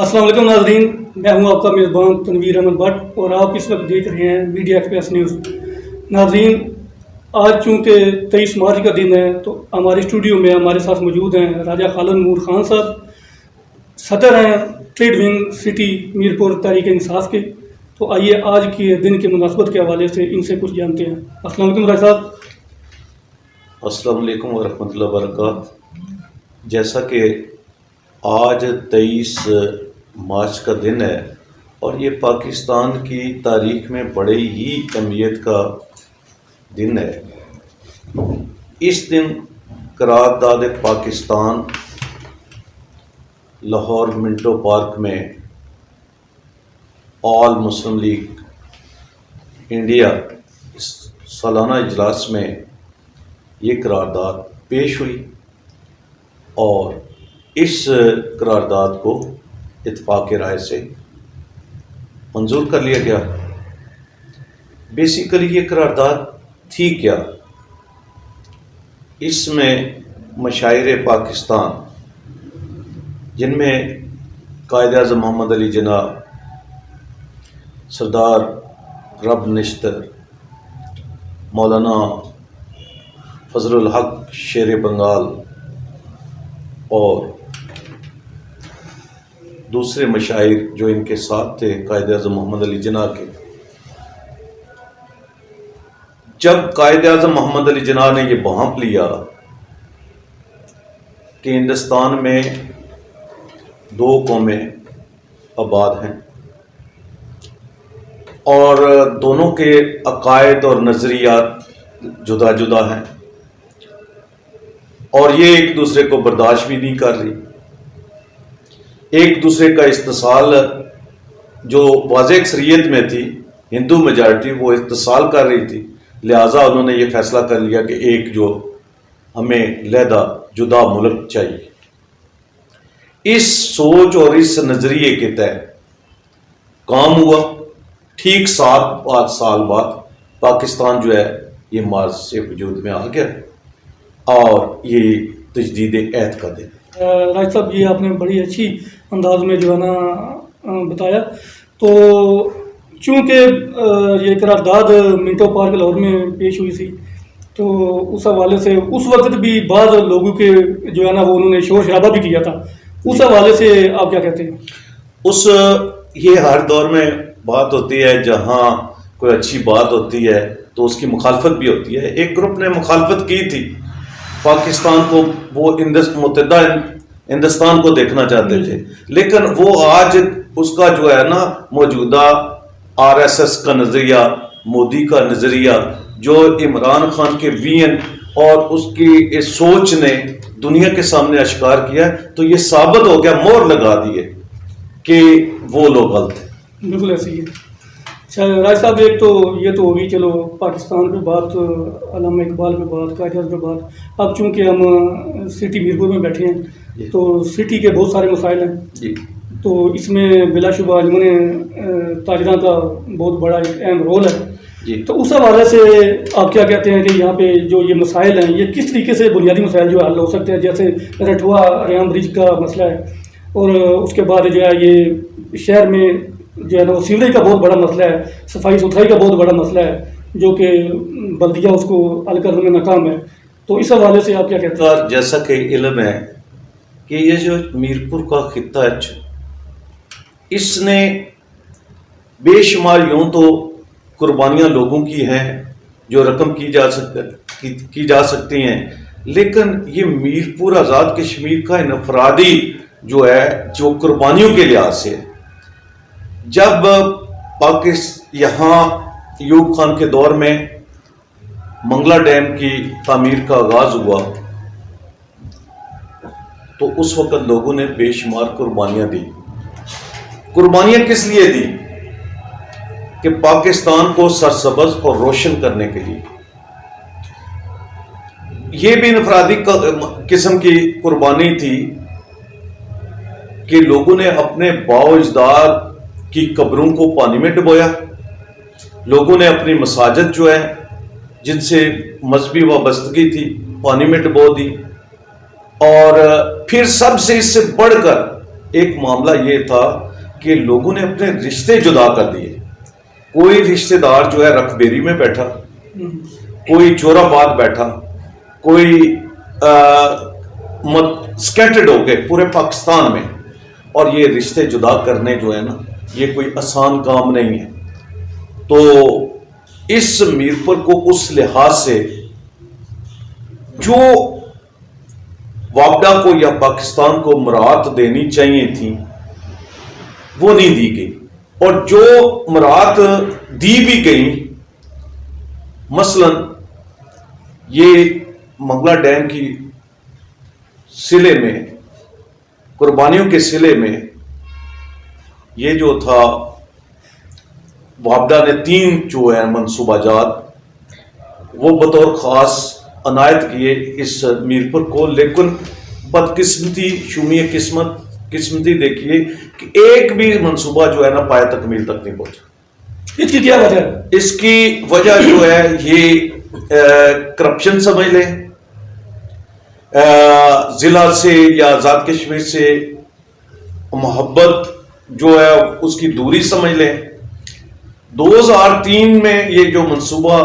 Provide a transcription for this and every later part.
السلام علیکم ناظرین، میں ہوں آپ کا میزبان تنویر احمد بٹ اور آپ اس وقت دیکھ رہے ہیں میڈیا ایکسپریس نیوز۔ ناظرین، آج چونکہ 23 مارچ کا دن ہے تو ہمارے اسٹوڈیو میں ہمارے ساتھ موجود ہیں راجہ خالد نور خان صاحب، صدر ہیں trade wing city Mirpur Tehreek Insaf کے۔ تو آئیے آج کے دن کے مناسبت کے حوالے سے ان سے کچھ جانتے ہیں۔ السلام علیکم راجہ صاحب۔ السلام علیکم ورحمۃ اللہ وبرکاتہ۔ جیسا کہ آج 23 مارچ کا دن ہے اور یہ پاکستان کی تاریخ میں بڑے ہی اہمیت کا دن ہے۔ اس دن قرارداد پاکستان لاہور منٹو پارک میں آل مسلم لیگ انڈیا سالانہ اجلاس میں یہ قرارداد پیش ہوئی اور اس قرارداد کو اتفاق رائے سے منظور کر لیا گیا۔ بیسیکلی یہ قرارداد تھی کیا؟ اس میں مشاہیر پاکستان جن میں قائد اعظم محمد علی جناح، سردار رب نشتر، مولانا فضل الحق شیر بنگال اور دوسرے مشاہیر جو ان کے ساتھ تھے قائد اعظم محمد علی جناح کے، جب قائد اعظم محمد علی جناح نے یہ بھانپ لیا کہ ہندوستان میں 2 قومیں آباد ہیں اور دونوں کے عقائد اور نظریات جدا جدا ہیں اور یہ ایک دوسرے کو برداشت بھی نہیں کر رہی، ایک دوسرے کا استحصال جو واضح اکثریت میں تھی ہندو میجارٹی وہ استحصال کر رہی تھی، لہٰذا انہوں نے یہ فیصلہ کر لیا کہ ایک جو ہمیں علیحدہ جدا ملک چاہیے۔ اس سوچ اور اس نظریے کے تحت کام ہوا۔ ٹھیک 7 سال بعد پاکستان جو ہے یہ مارچ سے وجود میں آ گیا اور یہ تجدید عہد کا دن۔ راج صاحب، یہ آپ نے بڑی اچھی انداز میں جو ہے نا بتایا۔ تو چونکہ یہ قرارداد منٹو پارک لاہور میں پیش ہوئی تھی تو اس حوالے سے اس وقت بھی بعض لوگوں کے جو ہے نا وہ انہوں نے شور شرابہ بھی کیا تھا، اس حوالے سے آپ کیا کہتے ہیں؟ یہ ہر دور میں بات ہوتی ہے، جہاں کوئی اچھی بات ہوتی ہے تو اس کی مخالفت بھی ہوتی ہے۔ ایک گروپ نے مخالفت کی تھی پاکستان کو، وہ متحدہ ہندوستان کو دیکھنا چاہتے تھے، لیکن وہ آج اس کا جو ہے نا موجودہ RSS کا نظریہ، مودی کا نظریہ جو عمران خان کے وین اور اس کی اس سوچ نے دنیا کے سامنے اشکار کیا، تو یہ ثابت ہو گیا، مہر لگا دیے کہ وہ لوگ غلط ہیں۔ بالکل ایسے ہی ہے۔ اچھا راج صاحب، ایک تو یہ تو ہوگی چلو پاکستان پہ بات، علامہ اقبال پہ بات، قائد اعظم پہ بات۔ اب چونکہ ہم سٹی میرپور میں بیٹھے ہیں تو سٹی کے بہت سارے مسائل ہیں جی، تو اس میں بلا شبہ انجمن تاجران کا بہت بڑا ایک اہم رول ہے جی۔ تو اس حوالے سے آپ کیا کہتے ہیں کہ یہاں پہ جو یہ مسائل ہیں یہ کس طریقے سے بنیادی مسائل جو حل ہو سکتے ہیں؟ جیسے رٹھوا ریام برج کا مسئلہ ہے اور اس کے بعد جو ہے یہ شہر میں جو ہے نا وہ سیوریج کا بہت بڑا مسئلہ ہے، صفائی ستھرائی کا بہت بڑا مسئلہ ہے جو کہ بلدیہ اس کو حل کرنے میں ناکام ہے۔ تو اس حوالے سے آپ کیا کہتے ہیں؟ جیسا کہ علم ہے کہ یہ جو میرپور کا خطہ ہے اس نے بے شمار یوں تو قربانیاں لوگوں کی ہیں جو رقم کی جا سکتی ہیں، لیکن یہ میرپور آزاد کشمیر کا انفرادی جو ہے جو قربانیوں کے لحاظ سے، جب یہاں ایوب خان کے دور میں منگلا ڈیم کی تعمیر کا آغاز ہوا تو اس وقت لوگوں نے بے شمار قربانیاں دی۔ قربانیاں کس لیے دی؟ کہ پاکستان کو سرسبز اور روشن کرنے کے لیے۔ یہ بھی انفرادی قسم کی قربانی تھی کہ لوگوں نے اپنے باؤ اجداد کی قبروں کو پانی میں ڈبویا، لوگوں نے اپنی مساجد جو ہے جن سے مذہبی وابستگی تھی پانی میں ڈبو دی، اور پھر سب سے اس سے بڑھ کر ایک معاملہ یہ تھا کہ لوگوں نے اپنے رشتے جدا کر دیے. کوئی رشتہ دار جو ہے رقبیری میں بیٹھا, کوئی چور آباد بیٹھا, کوئی سکیٹرڈ ہو گئے پورے پاکستان میں. اور یہ رشتے جدا کرنے جو ہے نا, یہ کوئی آسان کام نہیں ہے. تو اس میرپور کو اس لحاظ سے جو وابڈا کو یا پاکستان کو مراعات دینی چاہیے تھی وہ نہیں دی گئی, اور جو مراعات دی بھی گئی, مثلا یہ منگلا ڈیم کی سلے میں, قربانیوں کے سلے میں, یہ جو تھا وابڈا نے 3 جو ہے منصوبہ جات وہ بطور خاص عنایت کیے اس میرپور کو, لیکن بدقسمتی شومی قسمتی دیکھیے کہ ایک بھی منصوبہ جو ہے نا پایہ تکمیل تک نہیں پہنچا. اس کی کیا وجہ ہے؟ اس کی وجہ جو ہے یہ کرپشن سمجھ لیں, ضلع سے یا آزاد کشمیر سے محبت جو ہے اس کی دوری سمجھ لیں. 2003 میں یہ جو منصوبہ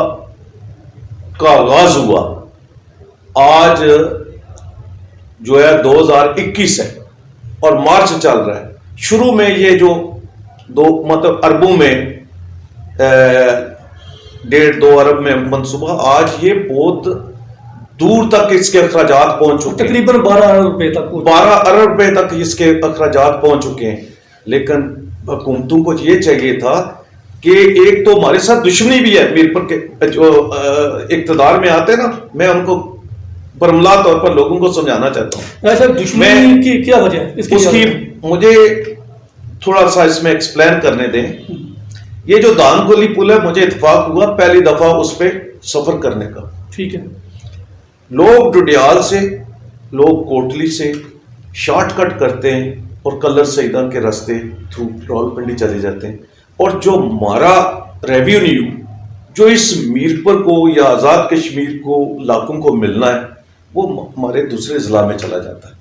کا آغاز ہوا, آج جو ہے 2021 ہے اور مارچ چل رہا ہے. شروع میں یہ جو مطلب اربوں میں 1.5-2 ارب میں منصوبہ, آج یہ بہت دور تک اس کے اخراجات پہنچ چکے ہیں, تقریباً 12 ارب روپے تک 12 ارب روپے تک اس کے اخراجات پہنچ چکے ہیں. لیکن حکومتوں کو یہ چاہیے تھا کہ ایک تو ہمارے ساتھ دشمنی بھی ہے میرپور کے جو اقتدار میں آتے ہیں نا, میں ان کو برملا طور پر لوگوں کو سمجھانا چاہتا ہوں. ایسا دشمنی کی کیا وجہ ہے اس کی مجھے تھوڑا سا اس میں ایکسپلین کرنے دیں. یہ جو دان کولی پل ہے, مجھے اتفاق ہوا پہلی دفعہ اس پہ سفر کرنے کا. ٹھیک ہے. لوگ ڈڈیال سے, لوگ کوٹلی سے شارٹ کٹ کرتے ہیں اور کلر سیدہ کے راستے تھرو راولپنڈی چلے جاتے ہیں, اور جو ہمارا ریونیو جو اس میرپور کو یا آزاد کشمیر کو علاقوں کو ملنا ہے وہ ہمارے دوسرے ضلع میں چلا جاتا ہے.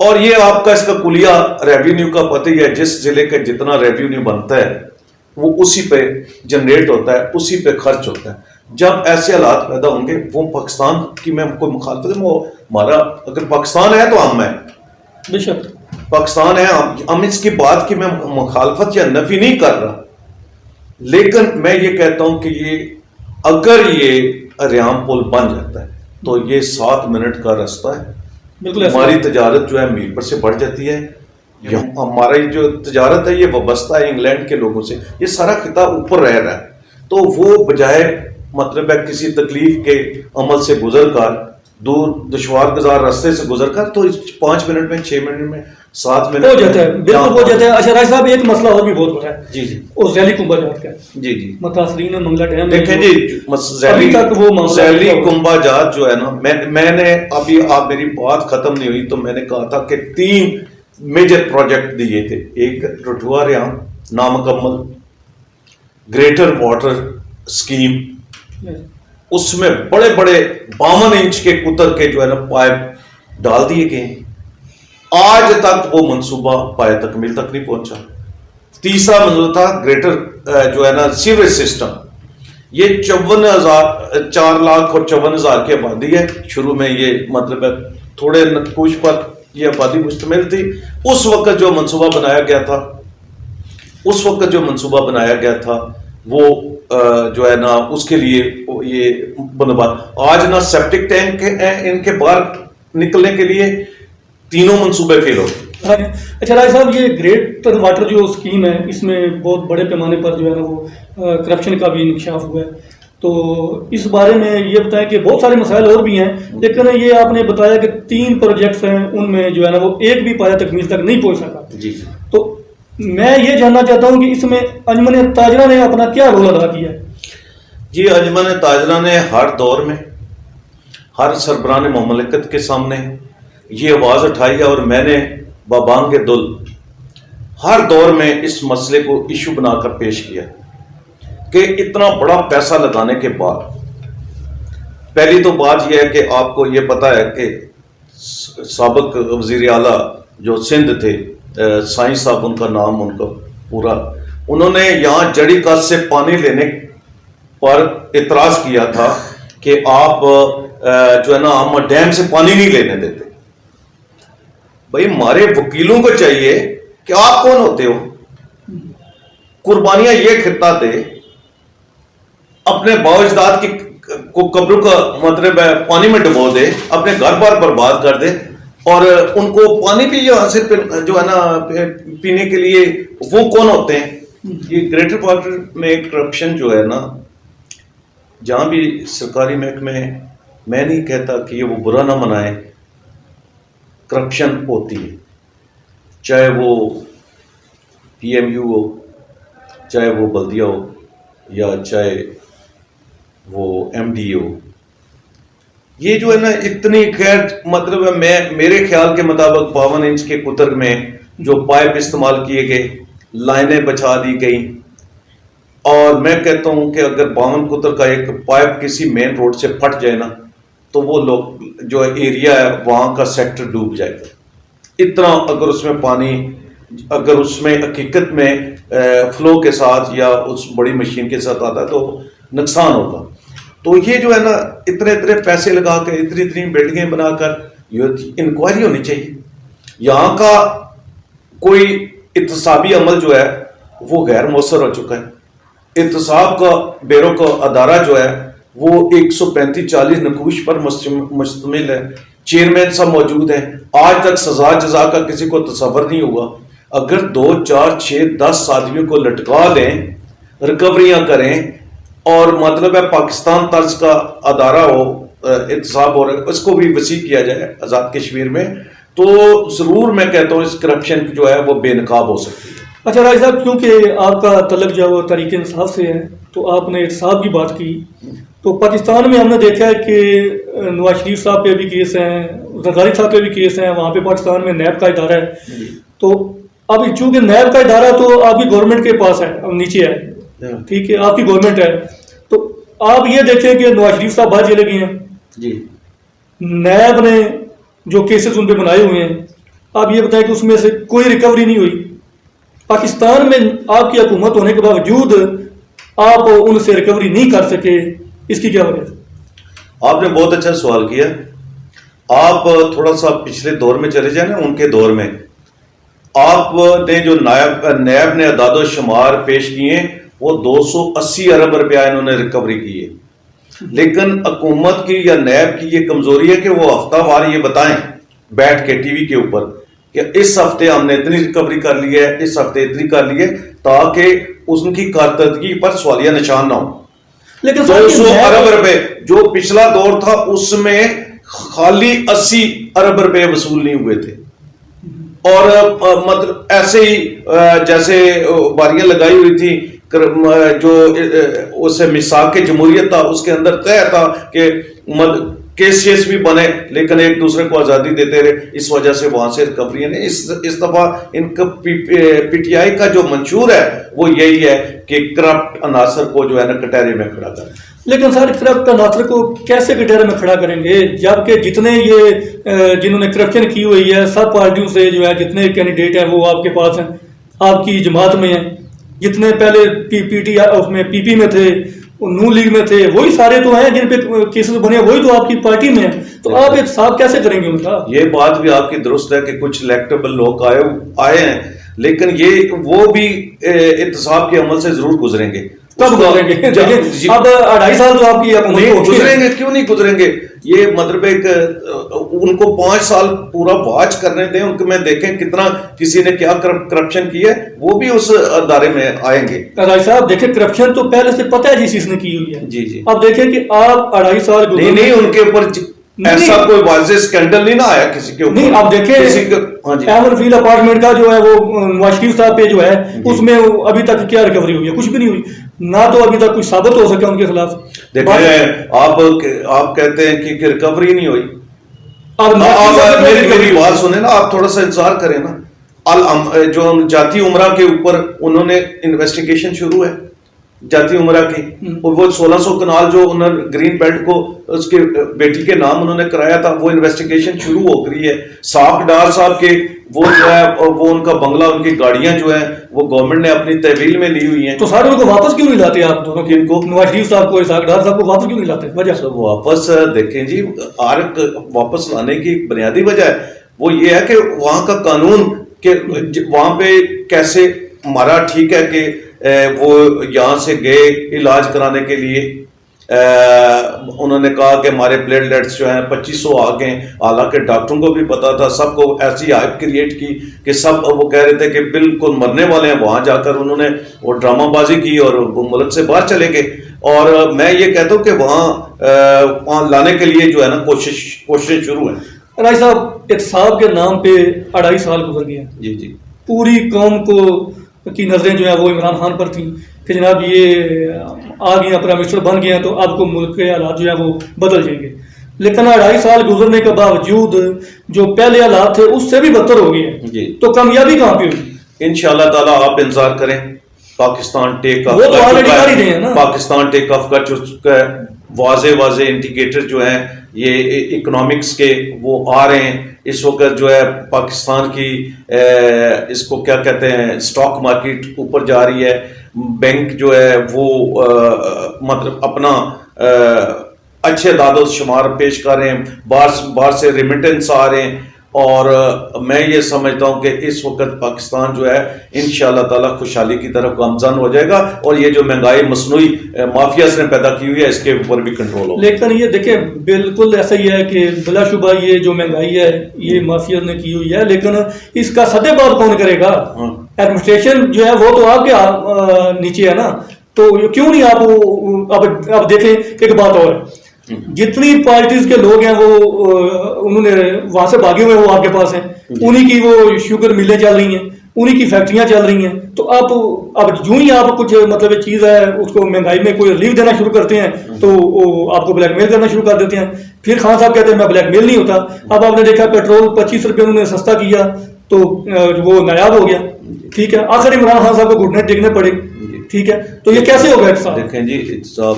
اور یہ آپ کا اس کا کلیہ ریونیو کا پتہ ہی ہے, جس ضلع کا جتنا ریونیو بنتا ہے وہ اسی پہ جنریٹ ہوتا ہے, اسی پہ خرچ ہوتا ہے. جب ایسے حالات پیدا ہوں گے, وہ پاکستان کی میں کوئی مخالفت ہے, وہ ہمارا اگر پاکستان ہے تو ہم ہیں, بے شک پاکستان ہے, ہم اس کی بات کی میں مخالفت یا نفی نہیں کر رہا, لیکن میں یہ کہتا ہوں کہ یہ اگر یہ ریام پل بن جاتا ہے تو یہ 7 منٹ کا راستہ ہے. بالکل. ہماری تجارت جو ہے میرپور سے بڑھ جاتی ہے. ہماری جو تجارت ہے یہ وابستہ ہے انگلینڈ کے لوگوں سے. یہ سارا خطہ اوپر رہ رہا ہے, تو وہ بجائے مطلب ہے کسی تکلیف کے عمل سے گزر کر, دور دشوار گزار راستے سے گزر کر, تو 5 منٹ میں 6 منٹ میں 7 منٹ ہو جاتا ہے. بالکل ہو جاتا ہے. اچھا راج صاحب, ایک مسئلہ اور بھی بہت بڑا ہے. جی جی. اور ذیلی کنبہ جات کا ہے. جی جی. متاثرین منگلا ڈیم دیکھیں جی, ذیلی کنبہ جات جو ہے نا, میں نے ابھی آپ میری بات ختم نہیں ہوئی تو میں نے کہا تھا کہ 3 میجر پروجیکٹ دیے تھے. ایک رٹھوا ریام نامکمل, گریٹر واٹر اسکیم, اس میں بڑے بڑے 52 انچ کے قطر کے جو ہے نا پائپ ڈال دیے گئے ہیں. آج تک وہ منصوبہ پایہ تکمیل تک نہیں پہنچا. تیسرا منصوبہ تھا گریٹر جو ہے نا سیوریج سسٹم. یہ 4 لاکھ اور 54,000 کی آبادی ہے. شروع میں یہ مطلب ہے تھوڑے نقوش پر یہ آبادی مشتمل تھی. اس وقت جو منصوبہ بنایا گیا تھا وہ جو ہے نا اس کے لیے یہ بندوبست. آج نہ سیپٹک ٹینک ہیں ان کے باہر نکلنے کے لیے, تینوں منصوبے فیل ہو گئے. اچھا راج صاحب, یہ گریٹر واٹر جو اسکیم ہے اس میں بہت بڑے پیمانے پر جو ہے نا وہ کرپشن کا بھی انکشاف ہوا ہے, تو اس بارے میں یہ بتائیں کہ بہت سارے مسائل اور بھی ہیں, لیکن یہ آپ نے بتایا کہ 3 پروجیکٹس ہیں, ان میں جو ہے نا وہ ایک بھی پایہ تکمیل تک نہیں پہنچ سکا. جی. تو میں یہ جاننا چاہتا ہوں کہ اس میں انجمن تاجرہ نے اپنا کیا رول ادا کیا ہے؟ جی, انجمن تاجرہ نے ہر دور میں ہر سربراہ مملکت کے سامنے یہ آواز اٹھائی ہے, اور میں نے بابانگ دل ہر دور میں اس مسئلے کو ایشو بنا کر پیش کیا کہ اتنا بڑا پیسہ لگانے کے بعد, پہلی تو بات یہ ہے کہ آپ کو یہ پتا ہے کہ سابق وزیر اعلیٰ جو سندھ تھے، سائیں صاحب ان کا نام ان کا پورا، انہوں نے یہاں جڑی کات سے پانی لینے پر اعتراض کیا تھا کہ آپ جو ہے نا ہم ڈیم سے پانی نہیں لینے دیتے. بھائی ہمارے وکیلوں کو چاہیے کہ آپ کون ہوتے ہو؟ قربانیاں یہ خطہ دے، اپنے باوجداد کی کو قبروں کا مطلب ہے پانی میں ڈبو دے، اپنے گھر بار برباد کر دے، اور ان کو پانی بھی یہاں سے جو ہے نا پینے کے لیے وہ کون ہوتے ہیں؟ یہ گریٹر پاکستان میں کرپشن جو ہے نا، جہاں بھی سرکاری محکمے، میں نہیں کہتا کہ یہ وہ برا نہ منائے، کرپشن ہوتی ہے، چاہے وہ پی ایم یو ہو، چاہے وہ بلدیہ ہو، یا چاہے وہ ایم ڈی ہو. یہ جو ہے نا اتنی خیر مطلب ہے، میرے خیال کے مطابق 52 انچ کے قطر میں جو پائپ استعمال کیے گئے، لائنیں بچھا دی گئیں، اور میں کہتا ہوں کہ اگر 52 قطر کا ایک پائپ کسی مین روڈ سے پھٹ جائے نا تو وہ لوگ جو ایریا ہے وہاں کا سیکٹر ڈوب جائے گا. اتنا اگر اس میں پانی، اگر اس میں حقیقت میں فلو کے ساتھ یا اس بڑی مشین کے ساتھ آتا ہے تو نقصان ہوگا. تو یہ جو ہے نا اتنے پیسے لگا کے اتنی بلڈنگیں بنا کر انکوائری ہونی چاہیے. یہاں کا کوئی احتسابی عمل جو ہے وہ غیر مؤثر ہو چکا ہے. احتساب کا بیرو کا ادارہ جو ہے وہ 135-40 نقوش پر مشتمل ہے. چیئرمین سب موجود ہیں. آج تک سزا جزا کا کسی کو تصور نہیں ہوا. اگر 2 4 6 10 آدمیوں کو لٹکا دیں، ریکوریاں کریں، اور مطلب ہے پاکستان طرز کا ادارہ ہو، احتساب ہو رہا ہے، اس کو بھی وسیع کیا جائے آزاد کشمیر میں، تو ضرور میں کہتا ہوں اس کرپشن جو ہے وہ بے نقاب ہو سکتی ہے. اچھا راج صاحب، کیونکہ آپ کا تعلق جو ہے وہ تحریک انصاف سے ہے، تو آپ نے احتساب کی بات کی، تو پاکستان میں ہم نے دیکھا ہے کہ نواز شریف صاحب پہ بھی کیس ہیں، زرداری صاحب پہ بھی کیس ہیں، وہاں پہ پاکستان میں نیب کا ادارہ ہے. تو اب چونکہ نیب کا ادارہ تو آپ کی گورنمنٹ کے پاس ہے، اب نیچے ہے، ٹھیک ہے، آپ کی گورنمنٹ ہے، تو آپ یہ دیکھیں کہ نواز شریف صاحب باہر چلے گئے ہیں جی، نیب نے جو کیسز ان پہ بنائے ہوئے ہیں، آپ یہ بتائیں کہ اس میں سے کوئی ریکوری نہیں ہوئی. پاکستان میں آپ کی حکومت ہونے کے باوجود آپ ان سے ریکوری نہیں کر سکے، اس کی کیا وجہ ہے؟ آپ نے بہت اچھا سوال کیا. آپ تھوڑا سا پچھلے دور میں چلے جائیں نا، ان کے دور میں آپ نے جو نیب نے اعداد و شمار پیش کیے وہ 280 ارب روپیہ انہوں نے ریکوری کی ہے. لیکن حکومت کی یا نیب کی یہ کمزوری ہے کہ وہ ہفتہ وار یہ بتائیں بیٹھ کے ٹی وی کے اوپر کہ اس ہفتے ہم نے اتنی ریکوری کر لی ہے، اس ہفتے اتنی کر لی ہے، تاکہ ان کی کارکردگی پر سوالیہ نشان نہ ہو. لیکن 200 ارب روپے جو پچھلا دور تھا اس میں خالی 80 ارب روپے وصول نہیں ہوئے تھے. اور مطلب ایسے ہی جیسے باریاں لگائی ہوئی تھی، جو اسے میثاق جمہوریت تھا اس کے اندر طے تھا کہ کیس بھی بنے لیکن ایک دوسرے کو آزادی دیتے رہے، اس وجہ سے وہاں سے ریکوری نے اس دفعہ ان کا پی ٹی آئی کا جو منشور ہے وہ یہی ہے کہ کرپٹ عناصر کو جو ہے نا کٹہرے میں کھڑا کریں. لیکن سر کرپٹ عناصر کو کیسے کٹہرے میں کھڑا کریں گے جبکہ جتنے یہ جنہوں نے کرپشن کی ہوئی ہے سب پارٹیوں سے جو ہے جتنے کینڈیڈیٹ ہیں وہ آپ کے پاس ہیں، آپ کی جماعت میں ہیں، جتنے پہلے پی ٹی آئی اس میں پی میں تھے، نون لیگ میں تھے، وہی سارے تو ہیں جن پہ کیسز بنے، وہی تو آپ کی پارٹی میں ہیں، تو آپ احتساب کیسے کریں گے ان کا؟ یہ بات بھی آپ کی درست ہے کہ کچھ الیکٹیبل لوگ آئے ہیں، لیکن یہ وہ بھی احتساب کے عمل سے ضرور گزریں گے. کب گزریں گے؟ اب 2.5 سال تو آپ کی گزریں گے، کیوں نہیں گزریں گے؟ یہ مطلب ایک ان کو 5 سال پورا واچ کرنے دیں، ان میں دیکھیں کتنا کسی نے کیا کرپشن کی ہے، وہ بھی اس ادارے میں آئیں گے. راج صاحب دیکھیں کرپشن تو پہلے سے پتہ ہے جس نے کی ہوئی ہے. جی جی. اب دیکھیں کہ آپ 2.5 سال نہیں ان کے اوپر ایسا کوئی واضح اسکینڈل نہیں نہ آیا کسی کے اوپر. نہیں اب دیکھیں ایمن فیلڈ اپارٹمنٹ کا جو ہے وہ نواز شریف صاحب پہ جو ہے اس میں ابھی تک کیا ریکوری ہوئی ہے؟ کچھ بھی نہیں ہوئی، نہ تو ابھی تک کچھ ثابت ہو سکا ان کے خلاف. دیکھیں آپ کہتے ہیں کہ ریکوری نہیں ہوئی. میری بات سنیں نا، آپ تھوڑا سا انتظار کریں نا. جو جاتی عمرہ کے اوپر انہوں نے انویسٹیگیشن شروع ہے جاتی عمرہ کی، وہ 1600 کنال جو انہوں نے گرین بیلٹ کو اس کے بیٹی کے نام انہوں نے کرایا تھا، وہ انویسٹیگیشن شروع ہو گئی ہے. ساک ڈار صاحب کے وہ جو ہے وہ ان کا بنگلہ ان کی گاڑیاں جو ہیں وہ گورنمنٹ نے اپنی تحویل میں لی ہوئی ہیں. تو سارے ان کو واپس کیوں نہیں لاتے آپ دونوں کن کو؟ نواز شریف صاحب کو اسحاق ڈار صاحب کو واپس کیوں نہیں لاتے؟ وجہ واپس دیکھیں جی آرک واپس لانے کی بنیادی وجہ ہے وہ یہ ہے کہ وہاں کا قانون کہ وہاں پہ کیسے ہمارا ٹھیک ہے کہ وہ یہاں سے گئے علاج کرانے کے لیے انہوں نے کہا کہ ہمارے پلیٹلیٹس جو ہیں 2500 آ گئے، حالانکہ ڈاکٹروں کو بھی پتا تھا، سب کو ایسی ہائپ کریٹ کی کہ سب وہ کہہ رہے تھے کہ بالکل مرنے والے ہیں. وہاں جا کر انہوں نے وہ ڈرامہ بازی کی اور وہ ملک سے باہر چلے گئے. اور میں یہ کہتا ہوں کہ وہاں لانے کے لیے جو ہے نا کوششیں شروع ہیں. رائی صاحب احتساب کے نام پہ 2.5 سال گزر گئے ہیں. جی جی پوری قوم کی نظریں جو ہیں وہ عمران خان پر تھیں کہ جناب یہ آ گئے پرائم منسٹر بن گئے ہیں تو اب کو ملک کے حالات جو ہیں وہ بدل جائیں گے. لیکن 2.5 سال گزرنے کے باوجود جو پہلے حالات تھے اس سے بھی بدتر ہو گئے ہیں جی. تو کامیابی کہاں پہ ہوگی؟ انشاءاللہ تعالیٰ آپ انتظار کریں. پاکستان ٹیک آف پاکستان ٹیک آف کر چکا ہے. واضح انڈیکیٹر جو ہیں یہ اکنامکس کے وہ آ رہے ہیں. اس وقت جو ہے پاکستان کی اس کو کیا کہتے ہیں اسٹاک مارکیٹ اوپر جا رہی ہے. بینک جو ہے وہ مطلب اپنا اچھے اعداد و شمار پیش کر رہے ہیں. باہر سے ریمیٹنس آ رہے ہیں. اور میں یہ سمجھتا ہوں کہ اس وقت پاکستان جو ہے انشاءاللہ تعالیٰ خوشحالی کی طرف گامزن ہو جائے گا اور یہ جو مہنگائی مصنوعی مافیاز نے پیدا کی ہوئی ہے اس کے اوپر بھی کنٹرول ہوگا. لیکن یہ دیکھیں بالکل ایسا ہی ہے کہ بلا شبہ یہ جو مہنگائی ہے یہ مافیاز نے کی ہوئی ہے، لیکن اس کا سدے بات کون کرے گا؟ ایڈمنسٹریشن جو ہے وہ تو آپ کے نیچے ہے نا. تو کیوں نہیں آپ اب دیکھیں ایک بات اور ہے، جتنی پارٹیز کے لوگ ہیں وہ انہوں نے وہاں سے بھاگے ہوئے وہ آپ کے پاس ہیں، انہی کی وہ شوگر ملیں چل رہی ہیں، انہی کی فیکٹریاں چل رہی ہیں. تو اب جو ہی آپ کچھ مطلب چیز ہے اس کو مہنگائی میں کوئی ریلیف دینا شروع کرتے ہیں تو آپ کو بلیک میل کرنا شروع کر دیتے ہیں. پھر خان صاحب کہتے ہیں میں بلیک میل نہیں ہوتا. اب آپ نے دیکھا پیٹرول 25 روپے انہوں نے سستا کیا تو وہ نایاب ہو گیا. ٹھیک ہے، آخر عمران خان صاحب کو گھٹنے ٹیکنے پڑے. ٹھیک ہے، تو یہ کیسے ہوگا احتساب؟ دیکھیں جی احتساب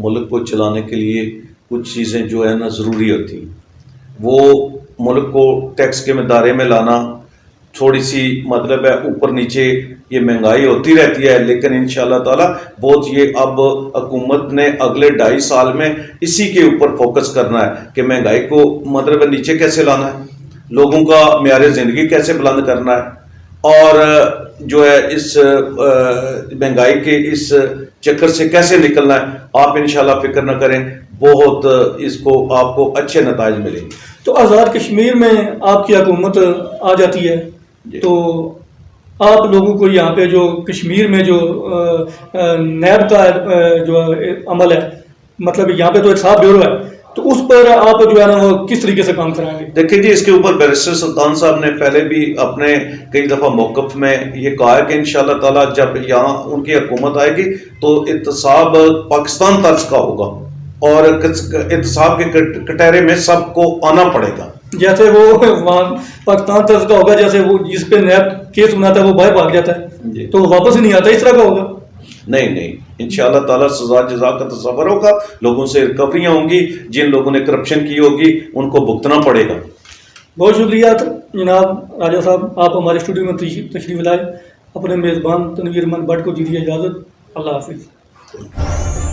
ملک کو چلانے کے لیے کچھ چیزیں جو ہے نا ضروری ہوتی ہیں. وہ ملک کو ٹیکس کے دائرے میں لانا تھوڑی سی مطلب ہے اوپر نیچے یہ مہنگائی ہوتی رہتی ہے، لیکن انشاءاللہ تعالیٰ بہت یہ اب حکومت نے اگلے 2.5 سال میں اسی کے اوپر فوکس کرنا ہے کہ مہنگائی کو مطلب نیچے کیسے لانا ہے، لوگوں کا معیار زندگی کیسے بلند کرنا ہے، اور جو ہے اس مہنگائی کے اس چکر سے کیسے نکلنا ہے. آپ انشاءاللہ فکر نہ کریں، بہت اس کو آپ کو اچھے نتائج ملیں گے. تو آزاد کشمیر میں آپ کی حکومت آ جاتی ہے تو آپ لوگوں کو یہاں پہ جو کشمیر میں جو نیب کا جو عمل ہے، مطلب یہاں پہ تو احتساب بیورو ہے، تو اس پر آپ جو ہے نا وہ کس طریقے سے کام کرائیں گے؟ دیکھیں جی اس کے اوپر بیرسٹر سلطان صاحب نے پہلے بھی اپنے کئی دفعہ موقف میں یہ کہا ہے کہ انشاءاللہ تعالیٰ جب یہاں ان کی حکومت آئے گی تو احتساب پاکستان طرز کا ہوگا اور احتساب کے کٹہرے میں سب کو آنا پڑے گا. جیسے وہ وہاں پاکستان طرز کا ہوگا، جیسے وہ جس پہ نیب کیس بناتا ہے وہ باہر بھاگ جاتا ہے تو واپس ہی نہیں آتا، اس طرح کا ہوگا؟ نہیں، انشاءاللہ تعالیٰ سزا جزا کا تصور ہوگا. لوگوں سے ریکوریاں ہوں گی، جن لوگوں نے کرپشن کی ہوگی ان کو بھگتنا پڑے گا. بہت شکریہ جناب راجہ صاحب، آپ ہمارے اسٹوڈیو میں تشریف لائے. اپنے میزبان تنویر احمد بٹ کو دیجیے اجازت. اللہ حافظ.